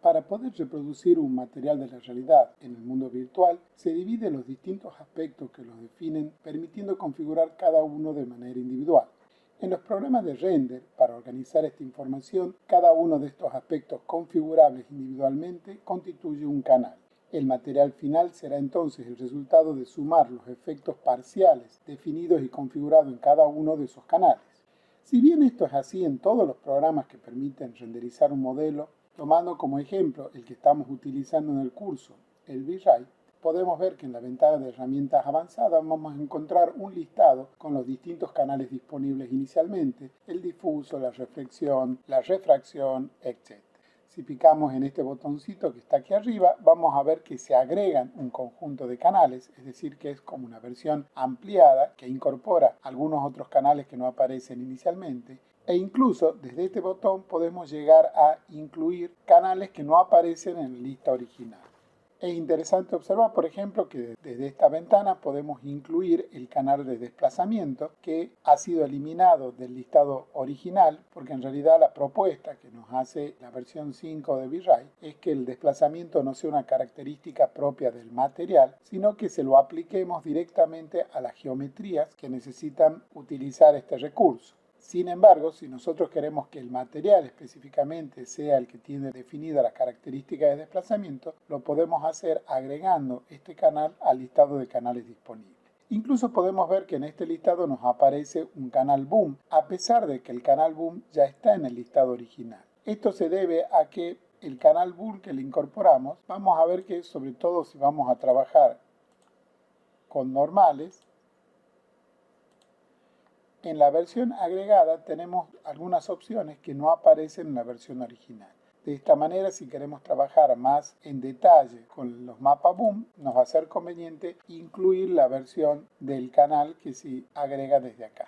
Para poder reproducir un material de la realidad en el mundo virtual, se divide los distintos aspectos que los definen, permitiendo configurar cada uno de manera individual. En los programas de render, para organizar esta información, cada uno de estos aspectos configurables individualmente constituye un canal. El material final será entonces el resultado de sumar los efectos parciales definidos y configurados en cada uno de esos canales. Si bien esto es así en todos los programas que permiten renderizar un modelo, tomando como ejemplo el que estamos utilizando en el curso, el V-Ray, podemos ver que en la ventana de herramientas avanzadas vamos a encontrar un listado con los distintos canales disponibles inicialmente, el difuso, la reflexión, la refracción, etc. Si picamos en este botoncito que está aquí arriba, vamos a ver que se agregan un conjunto de canales, es decir, que es como una versión ampliada que incorpora algunos otros canales que no aparecen inicialmente. E incluso desde este botón podemos llegar a incluir canales que no aparecen en la lista original. Es interesante observar, por ejemplo, que desde esta ventana podemos incluir el canal de desplazamiento que ha sido eliminado del listado original, porque en realidad la propuesta que nos hace la versión 5 de V-Ray es que el desplazamiento no sea una característica propia del material, sino que se lo apliquemos directamente a las geometrías que necesitan utilizar este recurso. Sin embargo, si nosotros queremos que el material específicamente sea el que tiene definida las características de desplazamiento, lo podemos hacer agregando este canal al listado de canales disponibles. Incluso podemos ver que en este listado nos aparece un canal boom, a pesar de que el canal boom ya está en el listado original. Esto se debe a que el canal boom que le incorporamos, vamos a ver que sobre todo si vamos a trabajar con normales, en la versión agregada tenemos algunas opciones que no aparecen en la versión original. De esta manera, si queremos trabajar más en detalle con los mapas boom, nos va a ser conveniente incluir la versión del canal que se agrega desde acá.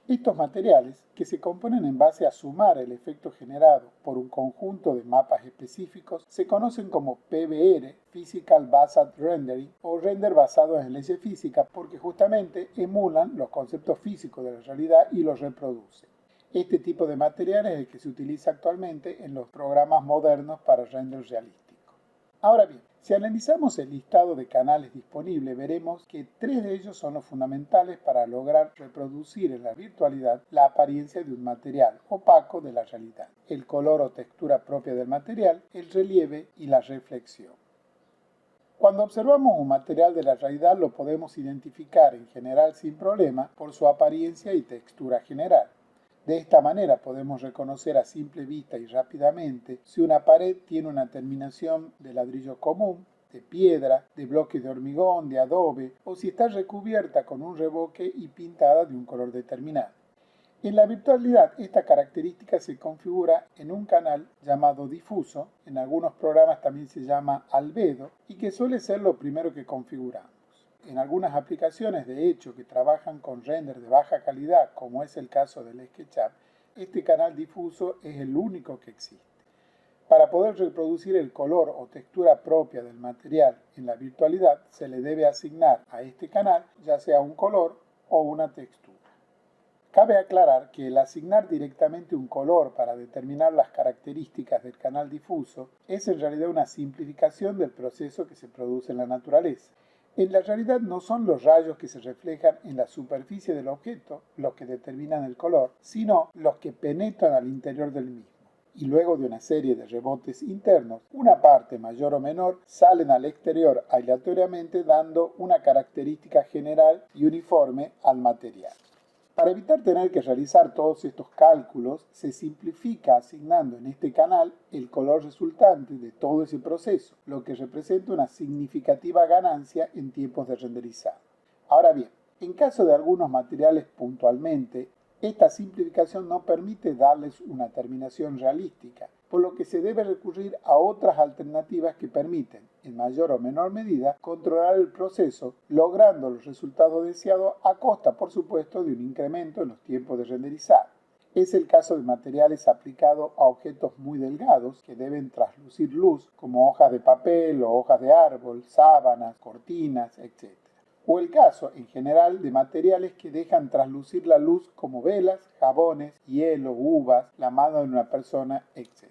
Estos materiales, que se componen en base a sumar el efecto generado por un conjunto de mapas específicos, se conocen como PBR, Physical Based Rendering, o render basado en leyes físicas, porque justamente emulan los conceptos físicos de la realidad y los reproducen. Este tipo de material es el que se utiliza actualmente en los programas modernos para render realístico. Ahora bien, si analizamos el listado de canales disponibles, veremos que 3 de ellos son los fundamentales para lograr reproducir en la virtualidad la apariencia de un material opaco de la realidad: el color o textura propia del material, el relieve y la reflexión. Cuando observamos un material de la realidad lo podemos identificar en general sin problema por su apariencia y textura general. De esta manera podemos reconocer a simple vista y rápidamente si una pared tiene una terminación de ladrillo común, de piedra, de bloques de hormigón, de adobe, o si está recubierta con un revoque y pintada de un color determinado. En la virtualidad, esta característica se configura en un canal llamado difuso, en algunos programas también se llama albedo, y que suele ser lo primero que configuramos. En algunas aplicaciones, de hecho, que trabajan con render de baja calidad, como es el caso del SketchUp, este canal difuso es el único que existe. Para poder reproducir el color o textura propia del material en la virtualidad, se le debe asignar a este canal ya sea un color o una textura. Cabe aclarar que el asignar directamente un color para determinar las características del canal difuso es en realidad una simplificación del proceso que se produce en la naturaleza. En la realidad no son los rayos que se reflejan en la superficie del objeto los que determinan el color, sino los que penetran al interior del mismo. Y luego de una serie de rebotes internos, una parte mayor o menor salen al exterior aleatoriamente dando una característica general y uniforme al material. Para evitar tener que realizar todos estos cálculos, se simplifica asignando en este canal el color resultante de todo ese proceso, lo que representa una significativa ganancia en tiempos de renderizado. Ahora bien, en caso de algunos materiales puntualmente, esta simplificación no permite darles una terminación realística, por lo que se debe recurrir a otras alternativas que permiten, en mayor o menor medida, controlar el proceso, logrando los resultados deseados a costa, por supuesto, de un incremento en los tiempos de renderizado. Es el caso de materiales aplicados a objetos muy delgados que deben traslucir luz, como hojas de papel o hojas de árbol, sábanas, cortinas, etc. O el caso, en general, de materiales que dejan traslucir la luz como velas, jabones, hielo, uvas, la mano de una persona, etc.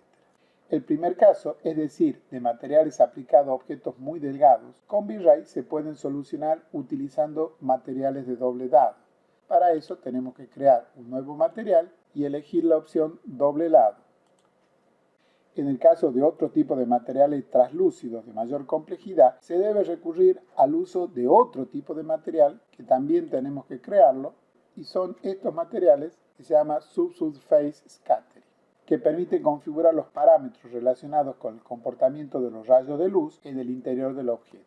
El primer caso, es decir, de materiales aplicados a objetos muy delgados, con V-Ray se pueden solucionar utilizando materiales de doble lado. Para eso tenemos que crear un nuevo material y elegir la opción doble lado. En el caso de otro tipo de materiales translúcidos de mayor complejidad, se debe recurrir al uso de otro tipo de material que también tenemos que crearlo, y son estos materiales que se llama Subsurface Scattering, que permite configurar los parámetros relacionados con el comportamiento de los rayos de luz en el interior del objeto.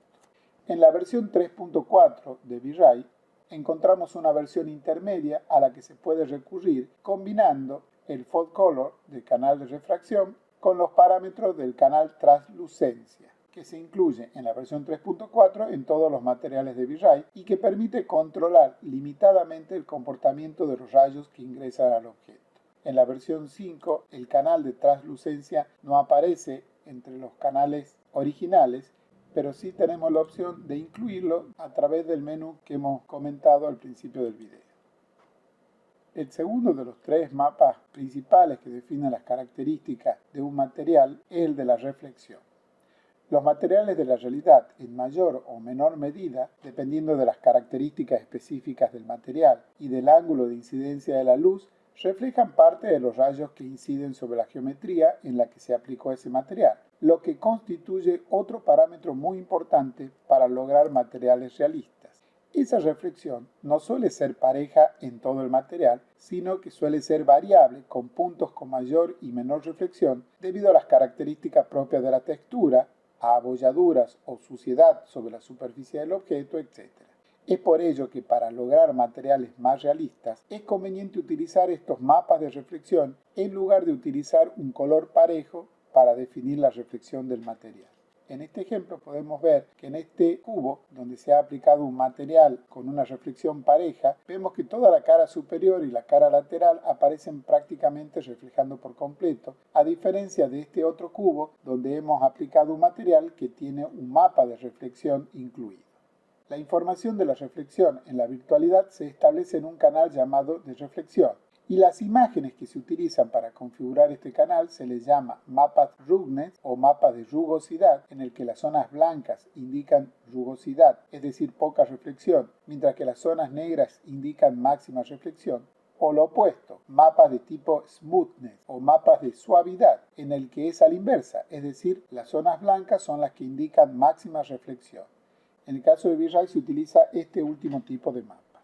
En la versión 3.4 de V-Ray encontramos una versión intermedia a la que se puede recurrir combinando el Fold Color del canal de refracción con los parámetros del canal translucencia, que se incluye en la versión 3.4 en todos los materiales de V-Ray y que permite controlar limitadamente el comportamiento de los rayos que ingresan al objeto. En la versión 5, el canal de translucencia no aparece entre los canales originales, pero sí tenemos la opción de incluirlo a través del menú que hemos comentado al principio del video. El segundo de los tres mapas principales que definen las características de un material es el de la reflexión. Los materiales de la realidad, en mayor o menor medida, dependiendo de las características específicas del material y del ángulo de incidencia de la luz, reflejan parte de los rayos que inciden sobre la geometría en la que se aplicó ese material, lo que constituye otro parámetro muy importante para lograr materiales realistas. Esa reflexión no suele ser pareja en todo el material, sino que suele ser variable con puntos con mayor y menor reflexión debido a las características propias de la textura, a abolladuras o suciedad sobre la superficie del objeto, etc. Es por ello que para lograr materiales más realistas es conveniente utilizar estos mapas de reflexión en lugar de utilizar un color parejo para definir la reflexión del material. En este ejemplo podemos ver que en este cubo, donde se ha aplicado un material con una reflexión pareja, vemos que toda la cara superior y la cara lateral aparecen prácticamente reflejando por completo, a diferencia de este otro cubo, donde hemos aplicado un material que tiene un mapa de reflexión incluido. La información de la reflexión en la virtualidad se establece en un canal llamado de reflexión, y las imágenes que se utilizan para configurar este canal se les llama mapas ruggedness o mapas de rugosidad, en el que las zonas blancas indican rugosidad, es decir, poca reflexión, mientras que las zonas negras indican máxima reflexión, o lo opuesto, mapas de tipo smoothness o mapas de suavidad, en el que es a la inversa, es decir, las zonas blancas son las que indican máxima reflexión. En el caso de V-Ray se utiliza este último tipo de mapa.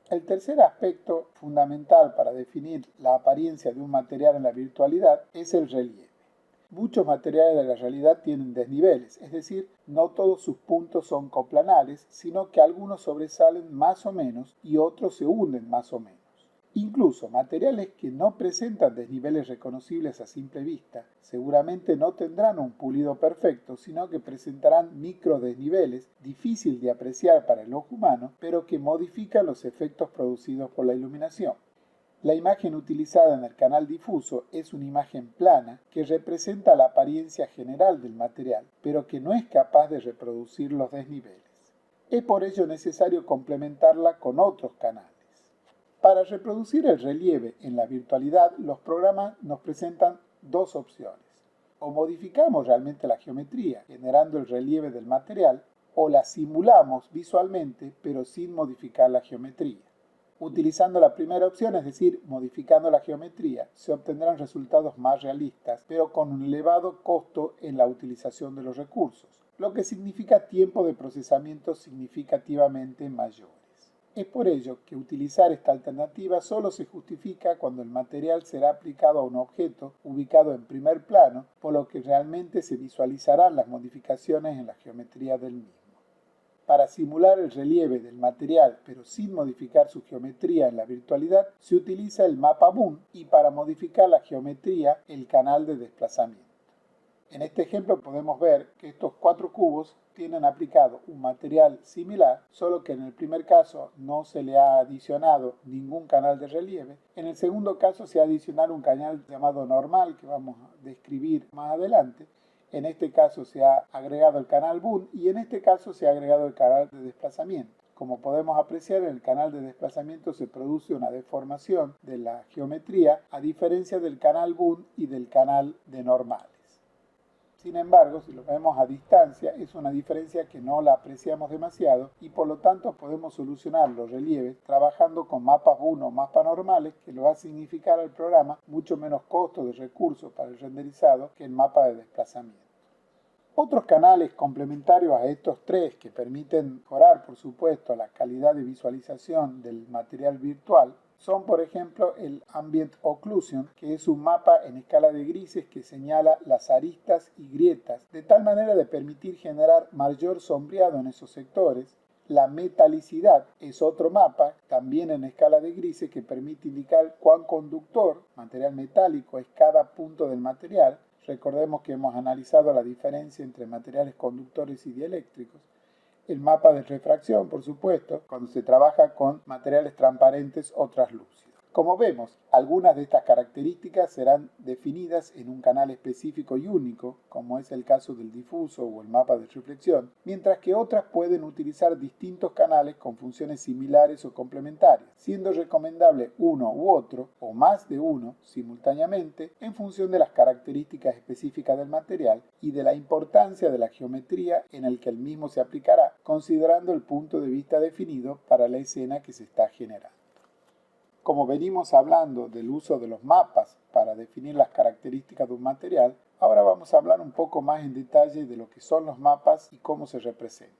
El tercer aspecto fundamental para definir la apariencia de un material en la virtualidad es el relieve. Muchos materiales de la realidad tienen desniveles, es decir, no todos sus puntos son coplanares, sino que algunos sobresalen más o menos y otros se hunden más o menos. Incluso materiales que no presentan desniveles reconocibles a simple vista seguramente no tendrán un pulido perfecto, sino que presentarán microdesniveles difícil de apreciar para el ojo humano, pero que modifican los efectos producidos por la iluminación. La imagen utilizada en el canal difuso es una imagen plana que representa la apariencia general del material, pero que no es capaz de reproducir los desniveles. Es por ello necesario complementarla con otros canales. Para reproducir el relieve en la virtualidad, los programas nos presentan dos opciones. O modificamos realmente la geometría, generando el relieve del material, o la simulamos visualmente, pero sin modificar la geometría. Utilizando la primera opción, es decir, modificando la geometría, se obtendrán resultados más realistas, pero con un elevado costo en la utilización de los recursos, lo que significa tiempo de procesamiento significativamente mayor. Es por ello que utilizar esta alternativa solo se justifica cuando el material será aplicado a un objeto ubicado en primer plano, por lo que realmente se visualizarán las modificaciones en la geometría del mismo. Para simular el relieve del material pero sin modificar su geometría en la virtualidad, se utiliza el mapa Boom y para modificar la geometría el canal de desplazamiento. En este ejemplo podemos ver que estos cuatro cubos tienen aplicado un material similar, solo que en el primer caso no se le ha adicionado ningún canal de relieve. En el segundo caso se ha adicionado un canal llamado normal, que vamos a describir más adelante. En este caso se ha agregado el canal Boom y en este caso se ha agregado el canal de desplazamiento. Como podemos apreciar, en el canal de desplazamiento se produce una deformación de la geometría a diferencia del canal Bund y del canal de normales. Sin embargo, si lo vemos a distancia, es una diferencia que no la apreciamos demasiado y por lo tanto podemos solucionar los relieves trabajando con mapas Bund o mapas normales, que le va a significar al programa mucho menos costo de recursos para el renderizado que el mapa de desplazamiento. Otros canales complementarios a estos tres que permiten mejorar, por supuesto, la calidad de visualización del material virtual son, por ejemplo, el Ambient Occlusion, que es un mapa en escala de grises que señala las aristas y grietas, de tal manera de permitir generar mayor sombreado en esos sectores. La metalicidad es otro mapa, también en escala de grises, que permite indicar cuán conductor, material metálico, es cada punto del material. Recordemos que hemos analizado la diferencia entre materiales conductores y dieléctricos. El mapa de refracción, por supuesto, cuando se trabaja con materiales transparentes o translúcidos. Como vemos, algunas de estas características serán definidas en un canal específico y único, como es el caso del difuso o el mapa de reflexión, mientras que otras pueden utilizar distintos canales con funciones similares o complementarias, siendo recomendable uno u otro, o más de uno, simultáneamente, en función de las características específicas del material y de la importancia de la geometría en el que el mismo se aplicará, considerando el punto de vista definido para la escena que se está generando. Como venimos hablando del uso de los mapas para definir las características de un material, ahora vamos a hablar un poco más en detalle de lo que son los mapas y cómo se representan.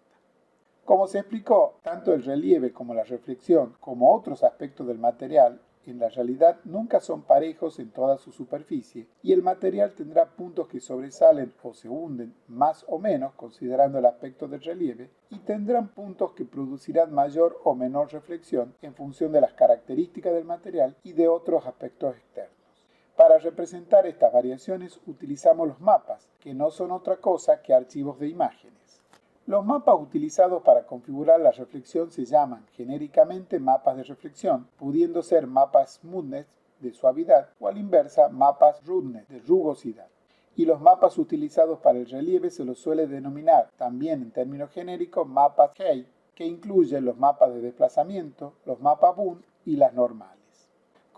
Como se explicó, tanto el relieve como la reflexión, como otros aspectos del material, en la realidad nunca son parejos en toda su superficie y el material tendrá puntos que sobresalen o se hunden más o menos considerando el aspecto del relieve y tendrán puntos que producirán mayor o menor reflexión en función de las características del material y de otros aspectos externos. Para representar estas variaciones utilizamos los mapas, que no son otra cosa que archivos de imágenes. Los mapas utilizados para configurar la reflexión se llaman genéricamente mapas de reflexión, pudiendo ser mapas smoothness de suavidad o a la inversa mapas roughness de rugosidad. Y los mapas utilizados para el relieve se los suele denominar también en términos genéricos mapas Key, que incluyen los mapas de desplazamiento, los mapas Bund y las normales.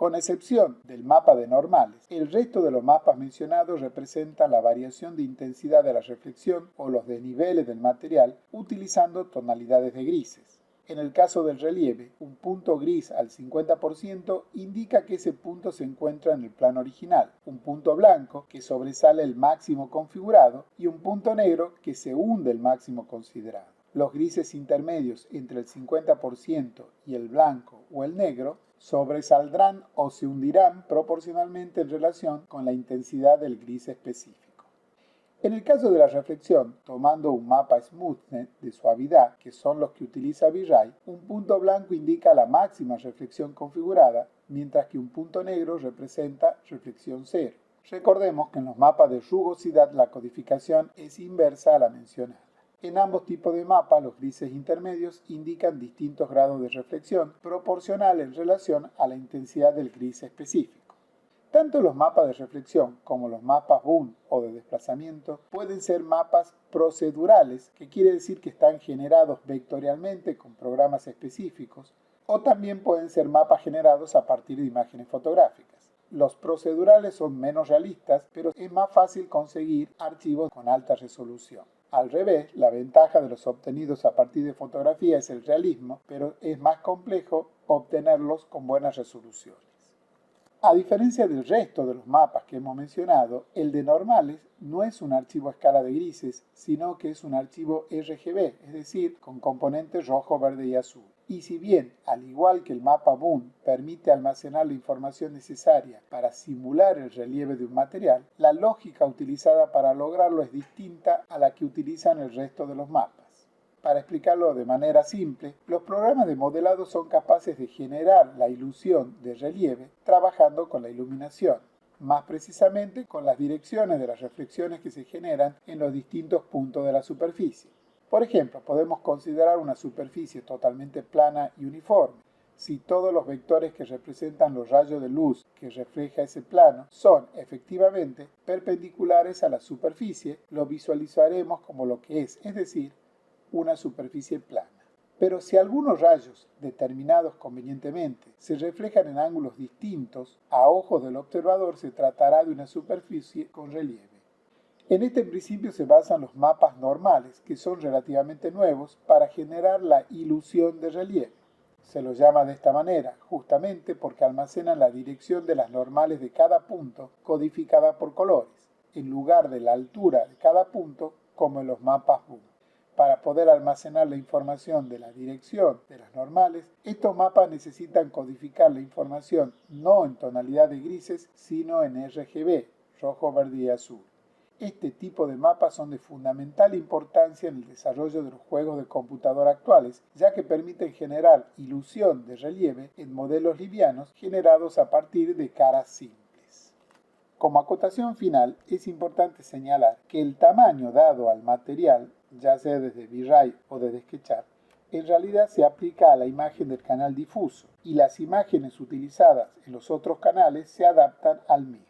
Con excepción del mapa de normales, el resto de los mapas mencionados representan la variación de intensidad de la reflexión o los desniveles del material utilizando tonalidades de grises. En el caso del relieve, un punto gris al 50% indica que ese punto se encuentra en el plano original, un punto blanco que sobresale el máximo configurado y un punto negro que se hunde el máximo considerado. Los grises intermedios entre el 50% y el blanco o el negro sobresaldrán o se hundirán proporcionalmente en relación con la intensidad del gris específico. En el caso de la reflexión, tomando un mapa smoothness de suavidad, que son los que utiliza V-Ray, un punto blanco indica la máxima reflexión configurada, mientras que un punto negro representa reflexión cero. Recordemos que en los mapas de rugosidad la codificación es inversa a la mencionada. En ambos tipos de mapas, los grises intermedios indican distintos grados de reflexión proporcional en relación a la intensidad del gris específico. Tanto los mapas de reflexión como los mapas Bund o de desplazamiento pueden ser mapas procedurales, que quiere decir que están generados vectorialmente con programas específicos, o también pueden ser mapas generados a partir de imágenes fotográficas. Los procedurales son menos realistas, pero es más fácil conseguir archivos con alta resolución. Al revés, la ventaja de los obtenidos a partir de fotografía es el realismo, pero es más complejo obtenerlos con buenas resoluciones. A diferencia del resto de los mapas que hemos mencionado, el de normales no es un archivo a escala de grises, sino que es un archivo RGB, es decir, con componentes rojo, verde y azul. Y si bien, al igual que el mapa Bund, permite almacenar la información necesaria para simular el relieve de un material, la lógica utilizada para lograrlo es distinta a la que utilizan el resto de los mapas. Para explicarlo de manera simple, los programas de modelado son capaces de generar la ilusión de relieve trabajando con la iluminación, más precisamente con las direcciones de las reflexiones que se generan en los distintos puntos de la superficie. Por ejemplo, podemos considerar una superficie totalmente plana y uniforme. Si todos los vectores que representan los rayos de luz que refleja ese plano son efectivamente perpendiculares a la superficie, lo visualizaremos como lo que es decir, una superficie plana. Pero si algunos rayos, determinados convenientemente, se reflejan en ángulos distintos, a ojos del observador se tratará de una superficie con relieve. En este principio se basan los mapas normales, que son relativamente nuevos, para generar la ilusión de relieve. Se los llama de esta manera, justamente porque almacenan la dirección de las normales de cada punto codificada por colores, en lugar de la altura de cada punto como en los mapas Boom. Para poder almacenar la información de la dirección de las normales, estos mapas necesitan codificar la información no en tonalidad de grises, sino en RGB, rojo, verde y azul. Este tipo de mapas son de fundamental importancia en el desarrollo de los juegos de computadora actuales, ya que permiten generar ilusión de relieve en modelos livianos generados a partir de caras simples. Como acotación final, es importante señalar que el tamaño dado al material, ya sea desde V-Ray o desde SketchUp, en realidad se aplica a la imagen del canal difuso, y las imágenes utilizadas en los otros canales se adaptan al mismo.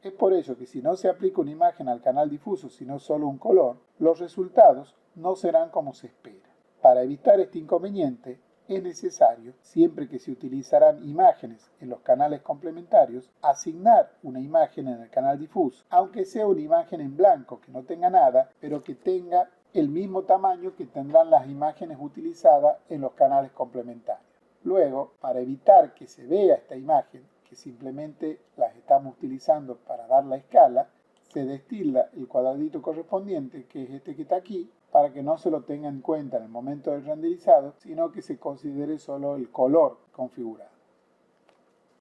Es por ello que si no se aplica una imagen al canal difuso, sino solo un color, los resultados no serán como se espera. Para evitar este inconveniente, es necesario, siempre que se utilizarán imágenes en los canales complementarios, asignar una imagen en el canal difuso, aunque sea una imagen en blanco que no tenga nada, pero que tenga el mismo tamaño que tendrán las imágenes utilizadas en los canales complementarios. Luego, para evitar que se vea esta imagen, que simplemente las estamos utilizando para dar la escala, se destila el cuadradito correspondiente, que es este que está aquí, para que no se lo tenga en cuenta en el momento del renderizado, sino que se considere solo el color configurado.